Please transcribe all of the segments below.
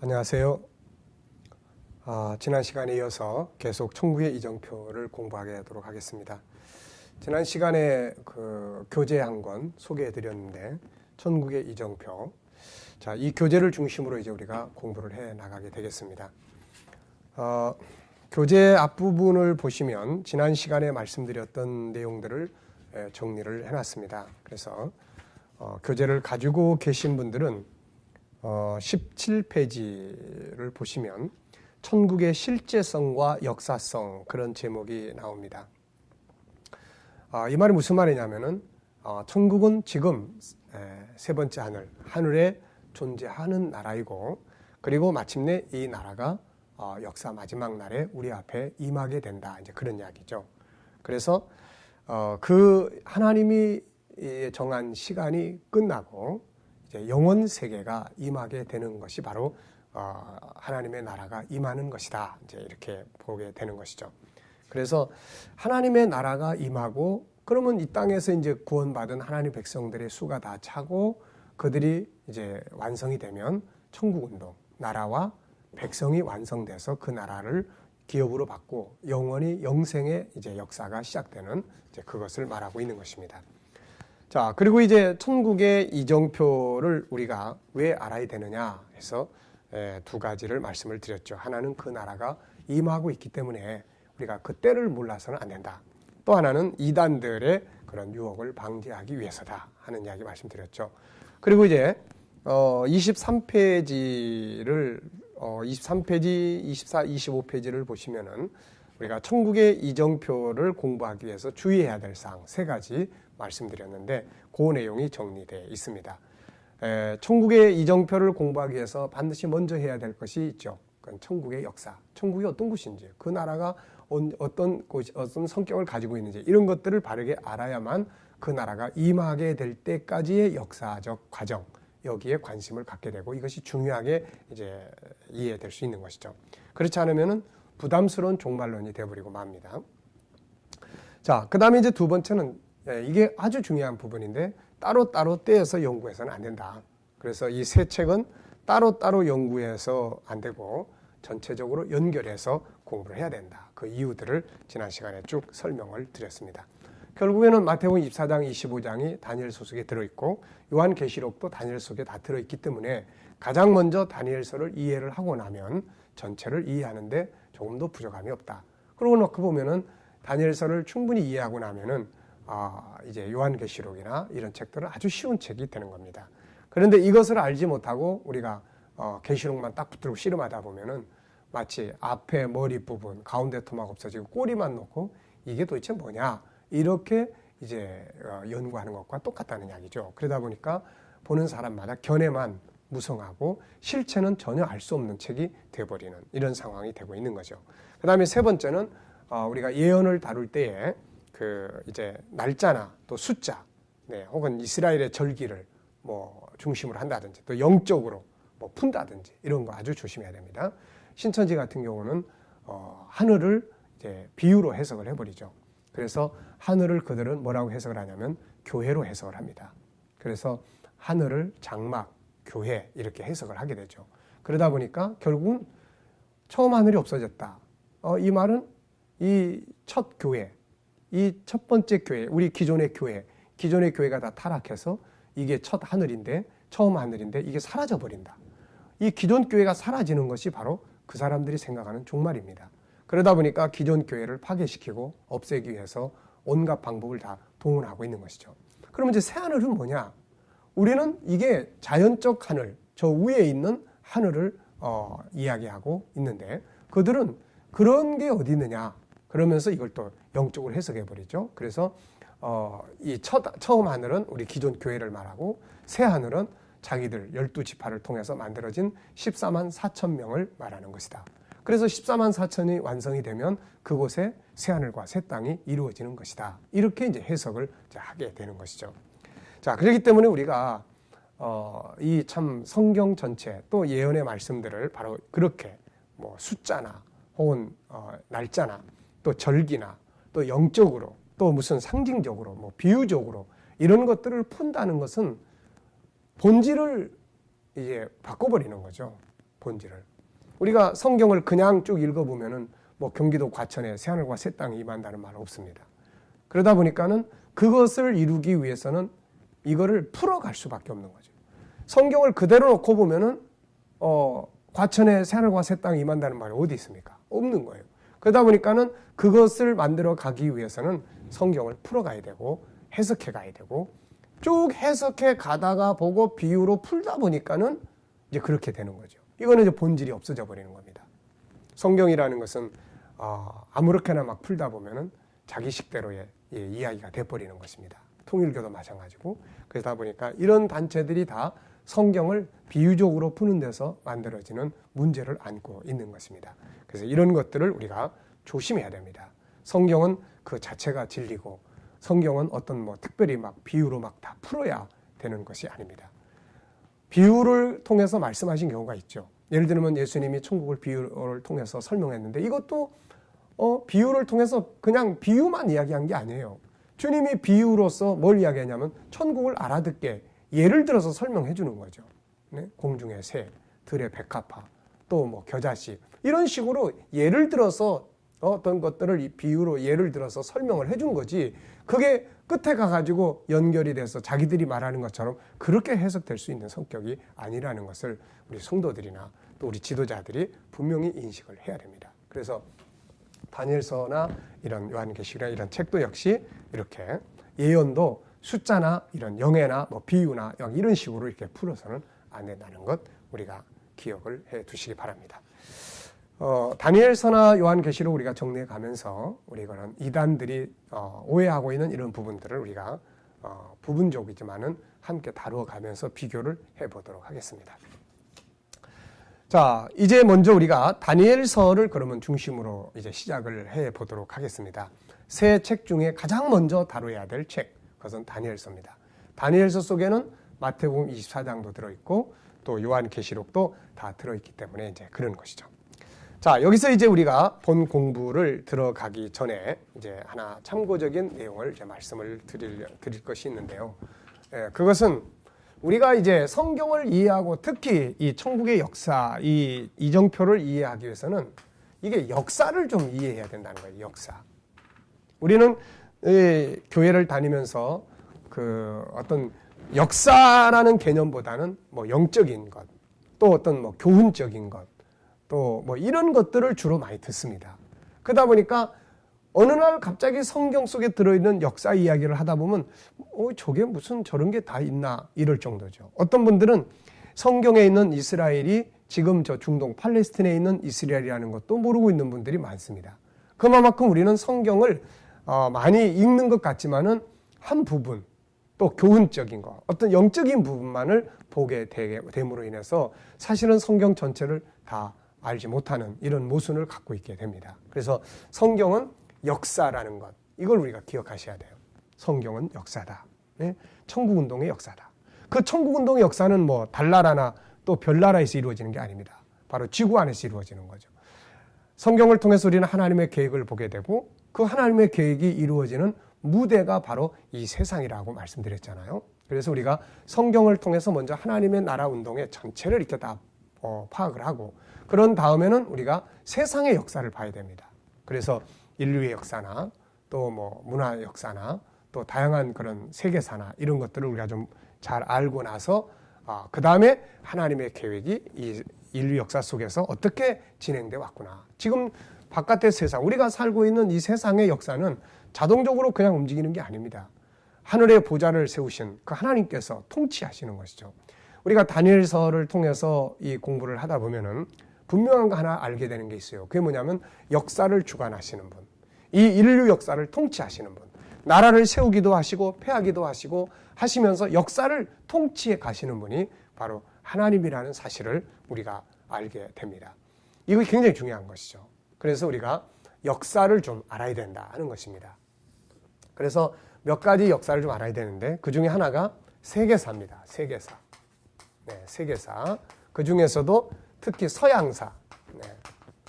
안녕하세요. 지난 시간에 이어서 계속 천국의 이정표를 공부하게 하도록 하겠습니다. 지난 시간에 그 교재 한 권 소개해 드렸는데 천국의 이정표. 자, 이 교재를 중심으로 이제 우리가 공부를 해 나가게 되겠습니다. 교재 앞부분을 보시면 지난 시간에 말씀드렸던 내용들을 정리를 해 놨습니다. 그래서 교재를 가지고 계신 분들은 17페이지를 보시면 천국의 실제성과 역사성, 그런 제목이 나옵니다. 이 말이 무슨 말이냐면은 천국은 지금 세 번째 하늘에 존재하는 나라이고, 그리고 마침내 이 나라가 역사 마지막 날에 우리 앞에 임하게 된다, 이제 그런 이야기죠. 그래서 그 하나님이 정한 시간이 끝나고 이제 영원 세계가 임하게 되는 것이 바로 하나님의 나라가 임하는 것이다, 이제 이렇게 보게 되는 것이죠. 그래서 하나님의 나라가 임하고, 그러면 이 땅에서 이제 구원받은 하나님 백성들의 수가 다 차고 그들이 이제 완성이 되면 천국 운동, 나라와 백성이 완성돼서 그 나라를 기업으로 받고 영원히 영생의 이제 역사가 시작되는, 이제 그것을 말하고 있는 것입니다. 자, 그리고 이제 천국의 이정표를 우리가 왜 알아야 되느냐 해서 두 가지를 말씀을 드렸죠. 하나는 그 나라가 임하고 있기 때문에 우리가 그 때를 몰라서는 안 된다. 또 하나는 이단들의 그런 유혹을 방지하기 위해서다 하는 이야기 말씀드렸죠. 그리고 이제 23페이지를 23페이지, 24, 25페이지를 보시면은 우리가 천국의 이정표를 공부하기 위해서 주의해야 될 사항 세 가지 말씀드렸는데, 그 내용이 정리되어 있습니다. 천국의 이정표를 공부하기 위해서 반드시 먼저 해야 될 것이 있죠. 그건 천국의 역사, 천국이 어떤 곳인지, 그 나라가 어떤 성격을 가지고 있는지, 이런 것들을 바르게 알아야만 그 나라가 임하게 될 때까지의 역사적 과정, 여기에 관심을 갖게 되고 이것이 중요하게 이제 이해될 수 있는 것이죠. 그렇지 않으면은 부담스러운 종말론이 되어버리고 맙니다. 자, 그 다음에 이제 두 번째는 이게 아주 중요한 부분인데, 따로따로 떼어서 연구해서는 안 된다. 그래서 이 세 책은 따로따로 연구해서 안 되고 전체적으로 연결해서 공부를 해야 된다. 그 이유들을 지난 시간에 쭉 설명을 드렸습니다. 결국에는 마태복음 24장, 25장이 다니엘서 속에 들어있고 요한계시록도 다니엘서 속에 다 들어있기 때문에 가장 먼저 다니엘서를 이해를 하고 나면 전체를 이해하는데 조금도 부족함이 없다. 그러고 놓고 보면은 다니엘서를 충분히 이해하고 나면은 이제 요한계시록이나 이런 책들은 아주 쉬운 책이 되는 겁니다. 그런데 이것을 알지 못하고 우리가 계시록만 딱 붙들고 씨름하다 보면은 마치 앞에 머리 부분, 가운데 토막 없어지고 꼬리만 놓고 이게 도대체 뭐냐, 이렇게 이제 연구하는 것과 똑같다는 이야기죠. 그러다 보니까 보는 사람마다 견해만 무성하고 실체는 전혀 알 수 없는 책이 되어버리는 이런 상황이 되고 있는 거죠. 그 다음에 세 번째는 우리가 예언을 다룰 때에 그 이제 날짜나 또 숫자, 혹은 이스라엘의 절기를 뭐 중심으로 한다든지 또 영적으로 뭐 푼다든지 이런 거 아주 조심해야 됩니다. 신천지 같은 경우는 하늘을 이제 비유로 해석을 해버리죠. 그래서 하늘을 그들은 뭐라고 해석을 하냐면 교회로 해석을 합니다. 그래서 하늘을 장막, 교회 이렇게 해석을 하게 되죠. 그러다 보니까 결국은 처음 하늘이 없어졌다. 이 말은 이 첫 교회, 이 첫 번째 교회, 우리 기존의 교회가 다 타락해서 이게 첫 하늘인데, 처음 하늘인데 이게 사라져 버린다. 이 기존 교회가 사라지는 것이 바로 그 사람들이 생각하는 종말입니다. 그러다 보니까 기존 교회를 파괴시키고 없애기 위해서 온갖 방법을 다 동원하고 있는 것이죠. 그러면 이제 새 하늘은 뭐냐? 우리는 이게 자연적 하늘, 저 위에 있는 하늘을 이야기하고 있는데, 그들은 그런 게 어디 있느냐? 그러면서 이걸 또 영적으로 해석해 버리죠. 그래서 이 처음 하늘은 우리 기존 교회를 말하고, 새 하늘은 자기들 12지파를 통해서 만들어진 14만 4천 명을 말하는 것이다. 그래서 14만 4천이 완성이 되면 그곳에 새 하늘과 새 땅이 이루어지는 것이다. 이렇게 이제 해석을 이제 하게 되는 것이죠. 자, 그렇기 때문에 우리가 이 참 성경 전체 또 예언의 말씀들을 바로 그렇게 뭐 숫자나 혹은 날짜나 또 절기나 또 영적으로 또 무슨 상징적으로 뭐 비유적으로 이런 것들을 푼다는 것은 본질을 이제 바꿔버리는 거죠. 본질을. 우리가 성경을 그냥 쭉 읽어보면은 뭐 경기도 과천에 새하늘과 새 땅이 임한다는 말 없습니다. 그러다 보니까는 그것을 이루기 위해서는 이거를 풀어갈 수밖에 없는 거죠. 성경을 그대로 놓고 보면은 과천에 새하늘과 새 땅이 임한다는 말이 어디 있습니까? 없는 거예요. 그러다 보니까는 그것을 만들어 가기 위해서는 성경을 풀어가야 되고 해석해 가야 되고 쭉 해석해 가다가 보고 비유로 풀다 보니까는 이제 그렇게 되는 거죠. 이거는 이제 본질이 없어져 버리는 겁니다. 성경이라는 것은 아무렇게나 막 풀다 보면은 자기 식대로의 이야기가 돼버리는 것입니다. 통일교도 마찬가지고. 그러다 보니까 이런 단체들이 다 성경을 비유적으로 푸는 데서 만들어지는 문제를 안고 있는 것입니다. 그래서 이런 것들을 우리가 조심해야 됩니다. 성경은 그 자체가 진리고 성경은 어떤 뭐 특별히 막 비유로 막 다 풀어야 되는 것이 아닙니다. 비유를 통해서 말씀하신 경우가 있죠. 예를 들면 예수님이 천국을 비유를 통해서 설명했는데 이것도 비유를 통해서 그냥 비유만 이야기한 게 아니에요. 주님이 비유로서 뭘 이야기하냐면 천국을 알아듣게 예를 들어서 설명해 주는 거죠. 네? 공중의 새, 들의 백합화, 또 뭐 겨자씨 이런 식으로 예를 들어서 어떤 것들을 이 비유로 예를 들어서 설명을 해 준 거지 그게 끝에 가가지고 연결이 돼서 자기들이 말하는 것처럼 그렇게 해석될 수 있는 성격이 아니라는 것을 우리 성도들이나 또 우리 지도자들이 분명히 인식을 해야 됩니다. 그래서 다니엘서나 이런 요한계시록 이런 책도 역시 이렇게 예언도 숫자나 이런 영예나 뭐 비유나 이런 식으로 이렇게 풀어서는 안 된다는 것 우리가 기억을 해 두시기 바랍니다. 다니엘서나 요한계시록 우리가 정리해 가면서 우리가 이단들이 오해하고 있는 이런 부분들을 우리가 부분적이지만은 함께 다루어 가면서 비교를 해 보도록 하겠습니다. 자, 이제 먼저 우리가 다니엘서를 그러면 중심으로 이제 시작을 해 보도록 하겠습니다. 세 책 중에 가장 먼저 다뤄야 될 책, 그것은 다니엘서입니다. 다니엘서 속에는 마태복음 24장도 들어있고 또 요한계시록도 다 들어있기 때문에 이제 그런 것이죠. 자, 여기서 이제 우리가 본 공부를 들어가기 전에 이제 하나 참고적인 내용을 이제 말씀을 드릴 것이 있는데요. 그것은 우리가 이제 성경을 이해하고 특히 이 천국의 역사, 이 이정표를 이해하기 위해서는 이게 역사를 좀 이해해야 된다는 거예요. 역사. 우리는 교회를 다니면서 그 어떤 역사라는 개념보다는 뭐 영적인 것, 또 어떤 뭐 교훈적인 것, 또 뭐 이런 것들을 주로 많이 듣습니다. 그러다 보니까 어느 날 갑자기 성경 속에 들어있는 역사 이야기를 하다 보면 저게 무슨 저런 게 다 있나 이럴 정도죠. 어떤 분들은 성경에 있는 이스라엘이 지금 저 중동 팔레스틴에 있는 이스라엘이라는 것도 모르고 있는 분들이 많습니다. 그만큼 우리는 성경을 많이 읽는 것 같지만은 한 부분 또 교훈적인 것, 어떤 영적인 부분만을 보게 됨으로 인해서 사실은 성경 전체를 다 알지 못하는 이런 모순을 갖고 있게 됩니다. 그래서 성경은 역사라는 것, 이걸 우리가 기억하셔야 돼요. 성경은 역사다. 네? 천국운동의 역사다. 그 천국운동의 역사는 뭐 달나라나 또 별나라에서 이루어지는 게 아닙니다. 바로 지구 안에서 이루어지는 거죠. 성경을 통해서 우리는 하나님의 계획을 보게 되고 그 하나님의 계획이 이루어지는 무대가 바로 이 세상이라고 말씀드렸잖아요. 그래서 우리가 성경을 통해서 먼저 하나님의 나라 운동의 전체를 이렇게 다 파악을 하고 그런 다음에는 우리가 세상의 역사를 봐야 됩니다. 그래서 인류의 역사나 또 뭐 문화 역사나 또 다양한 그런 세계사나 이런 것들을 우리가 좀 잘 알고 나서 그 다음에 하나님의 계획이 이 인류 역사 속에서 어떻게 진행돼 왔구나. 지금 바깥의 세상, 우리가 살고 있는 이 세상의 역사는 자동적으로 그냥 움직이는 게 아닙니다. 하늘의 보좌를 세우신 그 하나님께서 통치하시는 것이죠. 우리가 다니엘서를 통해서 이 공부를 하다 보면은 분명한 거 하나 알게 되는 게 있어요. 그게 뭐냐면 역사를 주관하시는 분, 이 인류 역사를 통치하시는 분, 나라를 세우기도 하시고 패하기도 하시고 하시면서 역사를 통치해 가시는 분이 바로 하나님이라는 사실을 우리가 알게 됩니다. 이거 굉장히 중요한 것이죠. 그래서 우리가 역사를 좀 알아야 된다는 것입니다. 그래서 몇 가지 역사를 좀 알아야 되는데 그 중에 하나가 세계사입니다. 세계사. 네, 세계사. 그 중에서도 특히 서양사. 네,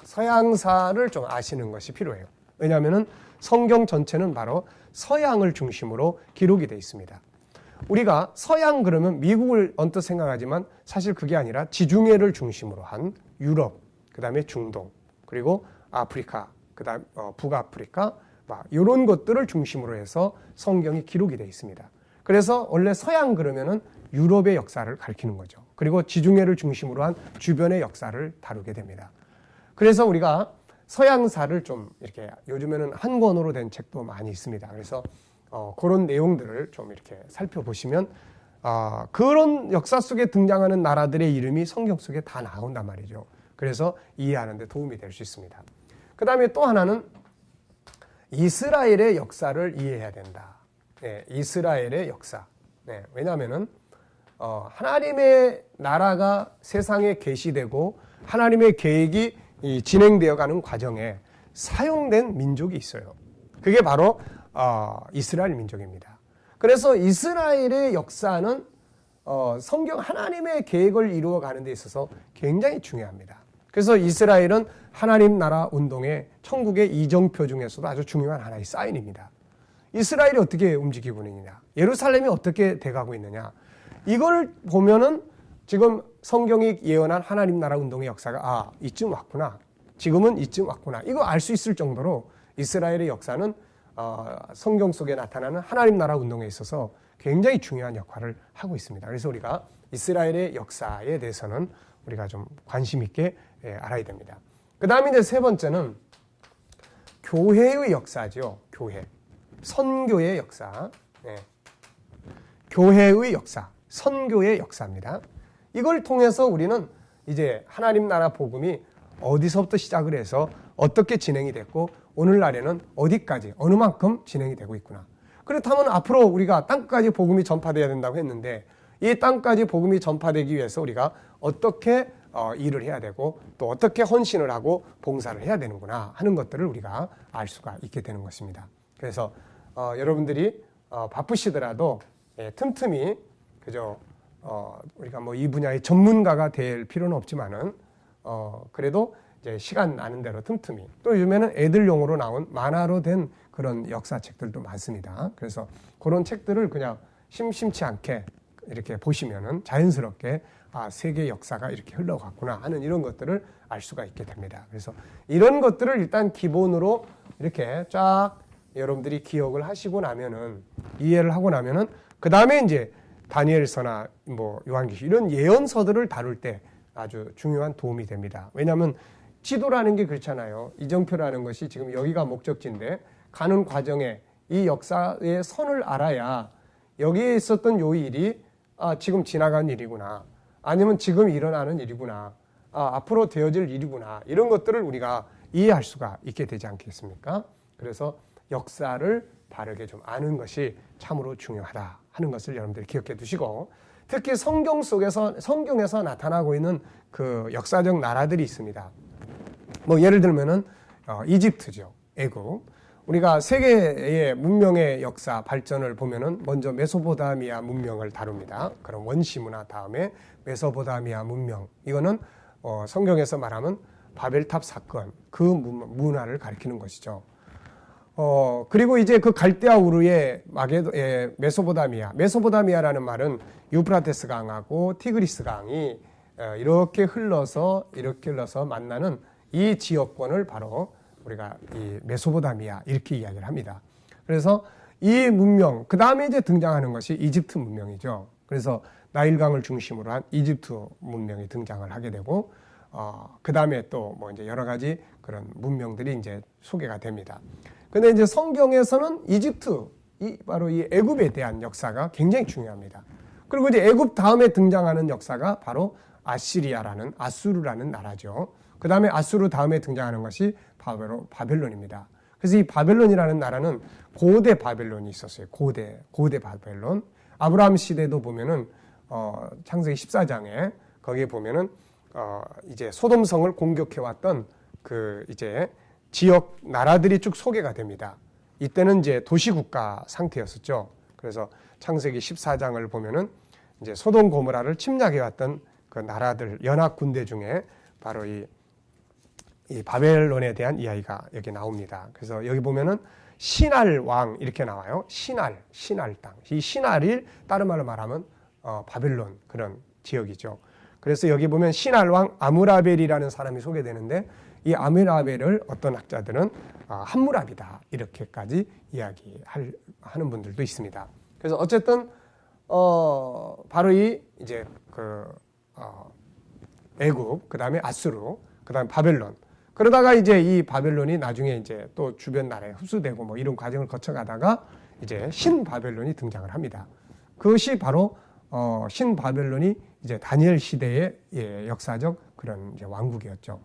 서양사를 좀 아시는 것이 필요해요. 왜냐하면 성경 전체는 바로 서양을 중심으로 기록이 되어 있습니다. 우리가 서양 그러면 미국을 언뜻 생각하지만 사실 그게 아니라 지중해를 중심으로 한 유럽, 그 다음에 중동, 그리고 아프리카, 그 다음 북아프리카, 이런 것들을 중심으로 해서 성경이 기록이 되어 있습니다. 그래서 원래 서양 그러면은 유럽의 역사를 가리키는 거죠. 그리고 지중해를 중심으로 한 주변의 역사를 다루게 됩니다. 그래서 우리가 서양사를 좀 이렇게 요즘에는 한 권으로 된 책도 많이 있습니다. 그래서 그런 내용들을 좀 이렇게 살펴보시면 그런 역사 속에 등장하는 나라들의 이름이 성경 속에 다 나온단 말이죠. 그래서 이해하는 데 도움이 될 수 있습니다. 그 다음에 또 하나는 이스라엘의 역사를 이해해야 된다. 네, 이스라엘의 역사. 네, 왜냐하면은 하나님의 나라가 세상에 계시되고 하나님의 계획이 진행되어 가는 과정에 사용된 민족이 있어요. 그게 바로 이스라엘 민족입니다. 그래서 이스라엘의 역사는 성경 하나님의 계획을 이루어가는 데 있어서 굉장히 중요합니다. 그래서 이스라엘은 하나님 나라 운동의 천국의 이정표 중에서도 아주 중요한 하나의 사인입니다. 이스라엘이 어떻게 움직이고 있느냐, 예루살렘이 어떻게 돼가고 있느냐, 이걸 보면은 지금 성경이 예언한 하나님 나라 운동의 역사가 이쯤 왔구나, 지금은 이쯤 왔구나, 이거 알 수 있을 정도로 이스라엘의 역사는 성경 속에 나타나는 하나님 나라 운동에 있어서 굉장히 중요한 역할을 하고 있습니다. 그래서 우리가 이스라엘의 역사에 대해서는 우리가 좀 관심 있게 알아야 됩니다. 그 다음에 이제 세 번째는 교회의 역사죠. 교회. 선교의 역사. 네. 교회의 역사. 선교의 역사입니다. 이걸 통해서 우리는 이제 하나님 나라 복음이 어디서부터 시작을 해서 어떻게 진행이 됐고 오늘날에는 어디까지 어느 만큼 진행이 되고 있구나. 그렇다면 앞으로 우리가 땅까지 복음이 전파되어야 된다고 했는데 이 땅까지 복음이 전파되기 위해서 우리가 어떻게 일을 해야 되고 또 어떻게 헌신을 하고 봉사를 해야 되는구나 하는 것들을 우리가 알 수가 있게 되는 것입니다. 그래서 여러분들이 바쁘시더라도 틈틈이 그저 우리가 뭐 이 분야의 전문가가 될 필요는 없지만은 그래도 이제 시간 나는 대로 틈틈이, 또 요즘에는 애들용으로 나온 만화로 된 그런 역사책들도 많습니다. 그래서 그런 책들을 그냥 심심치 않게 이렇게 보시면은 자연스럽게 세계 역사가 이렇게 흘러갔구나 하는 이런 것들을 알 수가 있게 됩니다. 그래서 이런 것들을 일단 기본으로 이렇게 쫙 여러분들이 기억을 하시고 나면은, 이해를 하고 나면은 그 다음에 이제 다니엘서나 뭐 요한계시 이런 예언서들을 다룰 때 아주 중요한 도움이 됩니다. 왜냐하면 지도라는 게 그렇잖아요. 이정표라는 것이 지금 여기가 목적지인데 가는 과정에 이 역사의 선을 알아야 여기에 있었던 요 일이 지금 지나간 일이구나, 아니면 지금 일어나는 일이구나, 앞으로 되어질 일이구나, 이런 것들을 우리가 이해할 수가 있게 되지 않겠습니까? 그래서 역사를 바르게 좀 아는 것이 참으로 중요하다 하는 것을 여러분들이 기억해 두시고, 특히 성경에서 나타나고 있는 그 역사적 나라들이 있습니다. 뭐 예를 들면은 이집트죠. 애굽. 우리가 세계의 문명의 역사 발전을 보면은 먼저 메소포타미아 문명을 다룹니다. 그럼 원시 문화 다음에 메소포타미아 문명. 이거는 성경에서 말하면 바벨탑 사건, 그 문화를 가리키는 것이죠. 그리고 이제 그 갈대아 우르의 메소포타미아라는 말은 유프라테스 강하고 티그리스 강이 이렇게 흘러서 만나는 이 지역권을 바로 우리가 이 메소포타미아 이렇게 이야기를 합니다. 그래서 이 문명, 그 다음에 이제 등장하는 것이 이집트 문명이죠. 그래서 나일강을 중심으로 한 이집트 문명이 등장을 하게 되고, 그 다음에 또 뭐 이제 여러 가지 그런 문명들이 이제 소개가 됩니다. 근데 이제 성경에서는 이집트, 바로 이 애굽에 대한 역사가 굉장히 중요합니다. 그리고 이제 애굽 다음에 등장하는 역사가 바로 아수르라는 나라죠. 그 다음에 아수르 다음에 등장하는 것이 바로 바벨론입니다. 그래서 이 바벨론이라는 나라는 고대 바벨론이 있었어요. 고대 바벨론. 아브라함 시대도 보면은 창세기 14장에 거기에 보면은 이제 소돔성을 공격해왔던 그 이제 지역 나라들이 쭉 소개가 됩니다. 이때는 이제 도시국가 상태였었죠. 그래서 창세기 14장을 보면은 이제 소돔 고모라를 침략해왔던 그 나라들 연합 군대 중에 바로 이 바벨론에 대한 이야기가 여기 나옵니다. 그래서 여기 보면은 신할 왕 이렇게 나와요. 신할 땅. 이 신할이 다른 말로 말하면 바벨론 그런 지역이죠. 그래서 여기 보면 신할 왕 아므라벨이라는 사람이 소개되는데 이 아므라벨을 어떤 학자들은 함무랍이다 이렇게까지 이야기하는 분들도 있습니다. 그래서 어쨌든 바로 이제 애굽, 그 다음에 아수르, 그 다음에 바벨론. 그러다가 이제 이 바벨론이 나중에 이제 또 주변 나라에 흡수되고 뭐 이런 과정을 거쳐가다가 이제 신바벨론이 등장을 합니다. 그것이 바로 신바벨론이 이제 다니엘 시대의 역사적 그런 이제 왕국이었죠.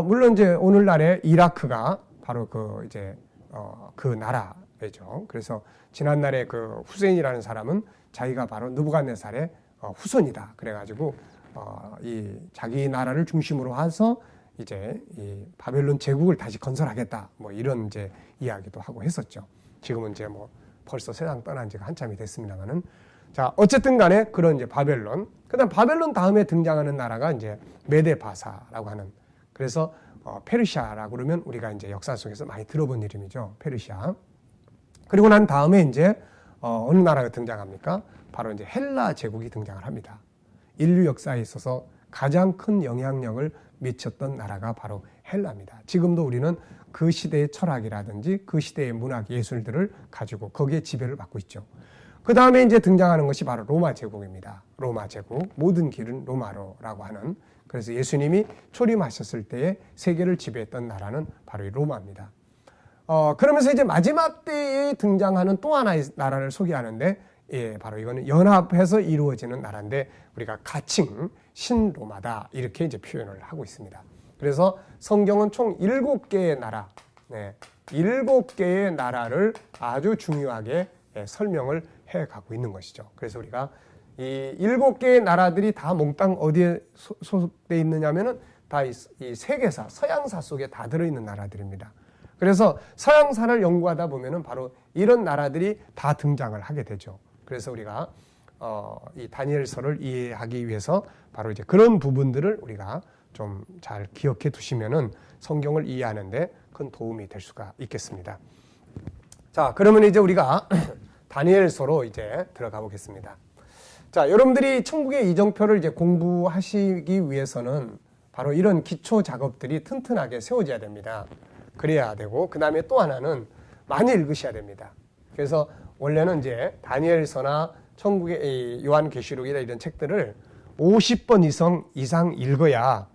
물론 이제 오늘날의 이라크가 바로 그 나라죠. 그래서 지난날에 그 후세인이라는 사람은 자기가 바로 느부갓네살의 후손이다. 그래가지고 이 자기 나라를 중심으로 해서 이제 이 바벨론 제국을 다시 건설하겠다. 뭐 이런 이제 이야기도 하고 했었죠. 지금은 이제 뭐 벌써 세상 떠난 지가 한참이 됐습니다만은 자 어쨌든 간에 그런 이제 바벨론. 그다음 바벨론 다음에 등장하는 나라가 이제 메데바사라고 하는 그래서 페르시아라고 그러면 우리가 이제 역사 속에서 많이 들어본 이름이죠. 페르시아. 그리고 난 다음에 이제 어느 나라가 등장합니까? 바로 이제 헬라 제국이 등장을 합니다. 인류 역사에 있어서 가장 큰 영향력을 미쳤던 나라가 바로 헬라입니다. 지금도 우리는 그 시대의 철학이라든지 그 시대의 문학 예술들을 가지고 거기에 지배를 받고 있죠. 그 다음에 이제 등장하는 것이 바로 로마 제국입니다. 로마 제국, 모든 길은 로마로라고 하는 그래서 예수님이 초림하셨을 때에 세계를 지배했던 나라는 바로 이 로마입니다. 그러면서 이제 마지막 때에 등장하는 또 하나의 나라를 소개하는데 바로 이거는 연합해서 이루어지는 나라인데 우리가 가칭 신로마다 이렇게 이제 표현을 하고 있습니다. 그래서 성경은 총 7개의 나라, 7개의 나라를 아주 중요하게 설명을 해가고 있는 것이죠. 그래서 우리가 이 7개의 나라들이 다 몽땅 어디에 소속되어 있느냐면은 다 이 세계사, 서양사 속에 다 들어있는 나라들입니다. 그래서 서양사를 연구하다 보면은 바로 이런 나라들이 다 등장을 하게 되죠. 그래서 우리가 이 다니엘서를 이해하기 위해서 바로 이제 그런 부분들을 우리가 좀 잘 기억해 두시면은 성경을 이해하는데 큰 도움이 될 수가 있겠습니다. 자, 그러면 이제 우리가 다니엘서로 이제 들어가 보겠습니다. 자, 여러분들이 천국의 이정표를 이제 공부하시기 위해서는 바로 이런 기초 작업들이 튼튼하게 세워져야 됩니다. 그래야 되고, 그 다음에 또 하나는 많이 읽으셔야 됩니다. 그래서 원래는 이제 다니엘서나 천국의 요한계시록이나 이런 책들을 50번 이상 읽어야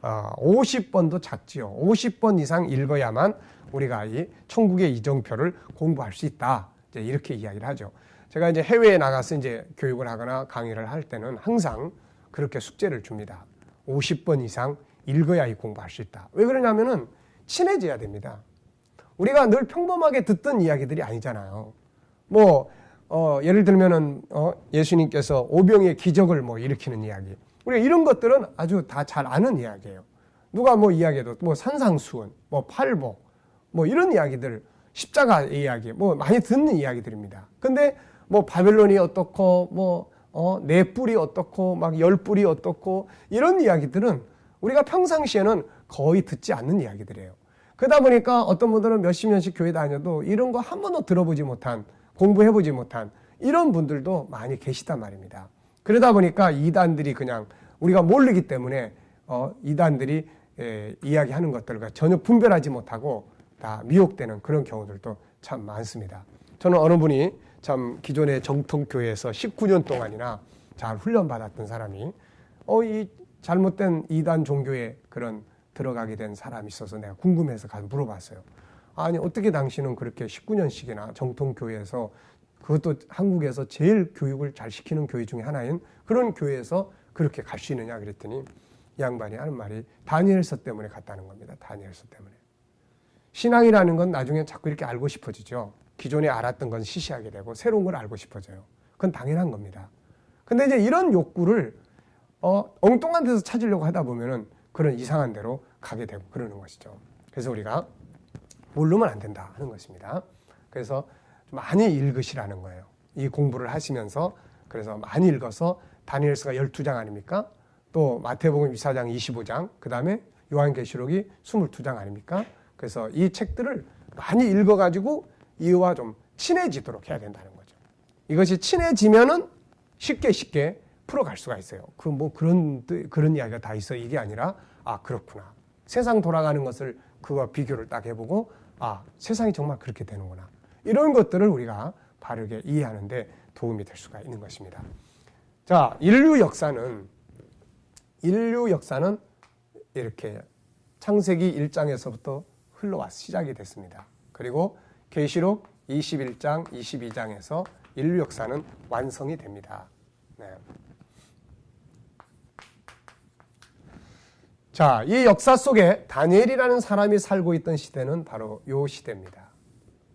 50번도 작지요. 50번 이상 읽어야만 우리가 이 천국의 이정표를 공부할 수 있다. 이제 이렇게 이야기를 하죠. 제가 이제 해외에 나가서 이제 교육을 하거나 강의를 할 때는 항상 그렇게 숙제를 줍니다. 50번 이상 읽어야 이 공부할 수 있다. 왜 그러냐면은 친해져야 됩니다. 우리가 늘 평범하게 듣던 이야기들이 아니잖아요. 뭐 예를 들면은 예수님께서 오병이의 기적을 뭐 일으키는 이야기. 우리가 이런 것들은 아주 다 잘 아는 이야기예요. 누가 뭐 이야기해도 뭐 산상수훈, 뭐 팔복, 뭐 이런 이야기들, 십자가 이야기, 뭐 많이 듣는 이야기들입니다. 근데 뭐 바벨론이 어떻고, 뭐 네 뿔이 어떻고, 막 열 뿔이 어떻고 이런 이야기들은 우리가 평상시에는 거의 듣지 않는 이야기들이에요. 그러다 보니까 어떤 분들은 몇십 년씩 교회 다녀도 이런 거 한 번도 들어보지 못한, 공부해보지 못한 이런 분들도 많이 계시단 말입니다. 그러다 보니까 이단들이 그냥 우리가 모르기 때문에 이단들이 이야기하는 것들과 전혀 분별하지 못하고 다 미혹되는 그런 경우들도 참 많습니다. 저는 어느 분이 참 기존의 정통교회에서 19년 동안이나 잘 훈련받았던 사람이 이 잘못된 이단 종교에 그런 들어가게 된 사람이 있어서 내가 궁금해서 가서 물어봤어요. 아니 어떻게 당신은 그렇게 19년씩이나 정통교회에서 그것도 한국에서 제일 교육을 잘 시키는 교회 중에 하나인 그런 교회에서 그렇게 갈 수 있느냐 그랬더니 이 양반이 하는 말이 다니엘서 때문에 갔다는 겁니다. 다니엘서 때문에. 신앙이라는 건 나중에 자꾸 이렇게 알고 싶어지죠. 기존에 알았던 건 시시하게 되고 새로운 걸 알고 싶어져요. 그건 당연한 겁니다. 근데 이제 이런 욕구를 엉뚱한 데서 찾으려고 하다 보면은 그런 이상한 데로 가게 되고 그러는 것이죠. 그래서 우리가 모르면 안 된다 하는 것입니다. 그래서 많이 읽으시라는 거예요. 이 공부를 하시면서 그래서 많이 읽어서 다니엘서가 12장 아닙니까? 또 마태복음 24장 25장 그 다음에 요한계시록이 22장 아닙니까? 그래서 이 책들을 많이 읽어가지고 이와 좀 친해지도록 해야 된다는 거죠. 이것이 친해지면은 쉽게 풀어갈 수가 있어요. 그런 이야기가 다 있어. 이게 아니라, 아, 그렇구나. 세상 돌아가는 것을 그와 비교를 딱 해보고, 아, 세상이 정말 그렇게 되는구나. 이런 것들을 우리가 바르게 이해하는데 도움이 될 수가 있는 것입니다. 자, 인류 역사는 이렇게 창세기 1장에서부터 흘러와 시작이 됐습니다. 그리고 계시록 21장, 22장에서 인류 역사는 완성이 됩니다. 네. 자, 이 역사 속에 다니엘이라는 사람이 살고 있던 시대는 바로 요 시대입니다.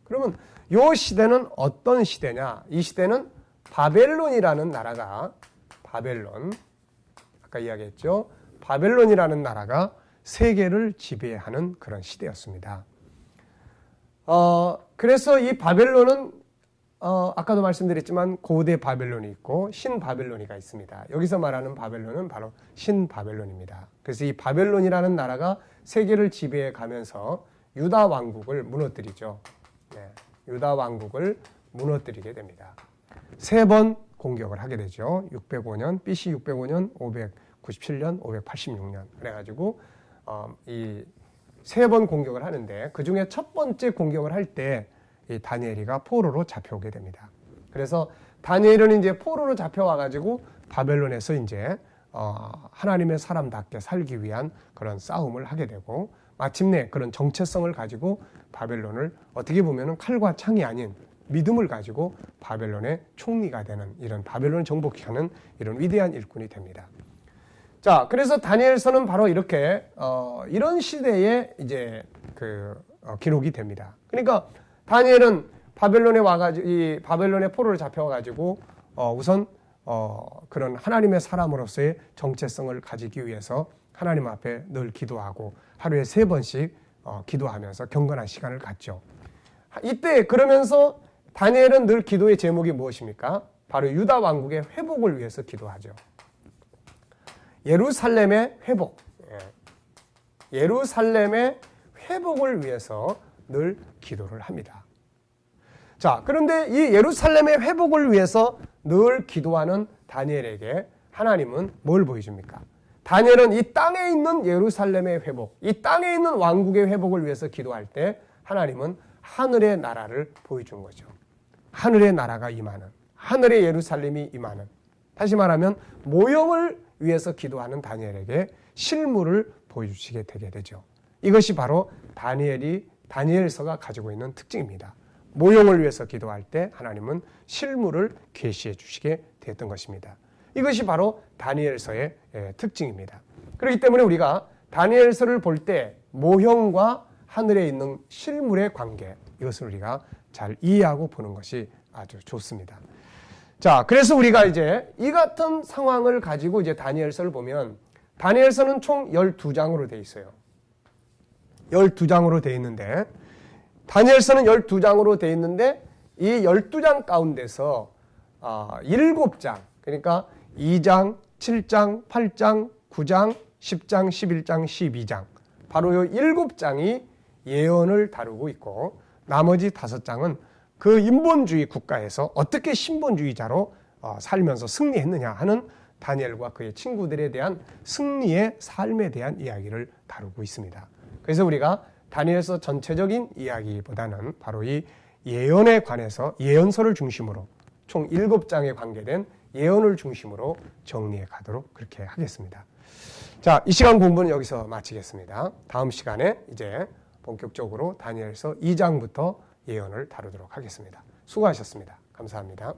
그러면 요 시대는 어떤 시대냐? 이 시대는 바벨론이라는 나라가, 아까 이야기했죠. 바벨론이라는 나라가 세계를 지배하는 그런 시대였습니다. 그래서 이 바벨론은 아까도 말씀드렸지만 고대 바벨론이 있고 신바벨론이가 있습니다. 여기서 말하는 바벨론은 바로 신바벨론입니다. 그래서 이 바벨론이라는 나라가 세계를 지배해 가면서 유다 왕국을 무너뜨리죠. 네, 유다 왕국을 무너뜨리게 됩니다. 3번 공격을 하게 되죠. 605년, BC 605년, 597년, 586년. 그래가지고 이 3번 공격을 하는데 그 중에 첫 번째 공격을 할 때 이 다니엘이가 포로로 잡혀오게 됩니다. 그래서 다니엘은 이제 포로로 잡혀와가지고 바벨론에서 이제 하나님의 사람답게 살기 위한 그런 싸움을 하게 되고 마침내 그런 정체성을 가지고 바벨론을 어떻게 보면은 칼과 창이 아닌 믿음을 가지고 바벨론의 총리가 되는 이런 바벨론을 정복하는 이런 위대한 일꾼이 됩니다. 자, 그래서 다니엘서는 바로 이렇게 이런 시대에 이제 기록이 됩니다. 그러니까 다니엘은 바벨론에 와가지고 이 바벨론의 포로를 잡혀가지고 우선 그런 하나님의 사람으로서의 정체성을 가지기 위해서 하나님 앞에 늘 기도하고 하루에 3번씩 기도하면서 경건한 시간을 갖죠. 이때 그러면서 다니엘은 늘 기도의 제목이 무엇입니까? 바로 유다 왕국의 회복을 위해서 기도하죠. 예루살렘의 회복. 예루살렘의 회복을 위해서 늘 기도를 합니다. 자, 그런데 이 예루살렘의 회복을 위해서 늘 기도하는 다니엘에게 하나님은 뭘 보여줍니까? 다니엘은 이 땅에 있는 예루살렘의 회복, 이 땅에 있는 왕국의 회복을 위해서 기도할 때 하나님은 하늘의 나라를 보여준 거죠. 하늘의 나라가 임하는, 하늘의 예루살렘이 임하는, 다시 말하면 모형을 위해서 기도하는 다니엘에게 실물을 보여주시게 되게 되죠. 이것이 바로 다니엘서가 가지고 있는 특징입니다. 모형을 위해서 기도할 때 하나님은 실물을 계시해 주시게 되었던 것입니다. 이것이 바로 다니엘서의 특징입니다. 그렇기 때문에 우리가 다니엘서를 볼 때 모형과 하늘에 있는 실물의 관계, 이것을 우리가 잘 이해하고 보는 것이 아주 좋습니다. 자, 그래서 우리가 이제 이 같은 상황을 가지고 이제 다니엘서를 보면 다니엘서는 총 12장으로 되어 있어요. 12장으로 되어 있는데 다니엘서는 12장으로 되어 있는데 이 12장 가운데서 7장, 그러니까 2장, 7장, 8장, 9장, 10장, 11장, 12장, 바로 이 7장이 예언을 다루고 있고 나머지 5장은 그 인본주의 국가에서 어떻게 신본주의자로 살면서 승리했느냐 하는 다니엘과 그의 친구들에 대한 승리의 삶에 대한 이야기를 다루고 있습니다. 그래서 우리가 다니엘서 전체적인 이야기보다는 바로 이 예언에 관해서 예언서를 중심으로 총 7장에 관계된 예언을 중심으로 정리해 가도록 그렇게 하겠습니다. 자, 이 시간 공부는 여기서 마치겠습니다. 다음 시간에 이제 본격적으로 다니엘서 2장부터 예언을 다루도록 하겠습니다. 수고하셨습니다. 감사합니다.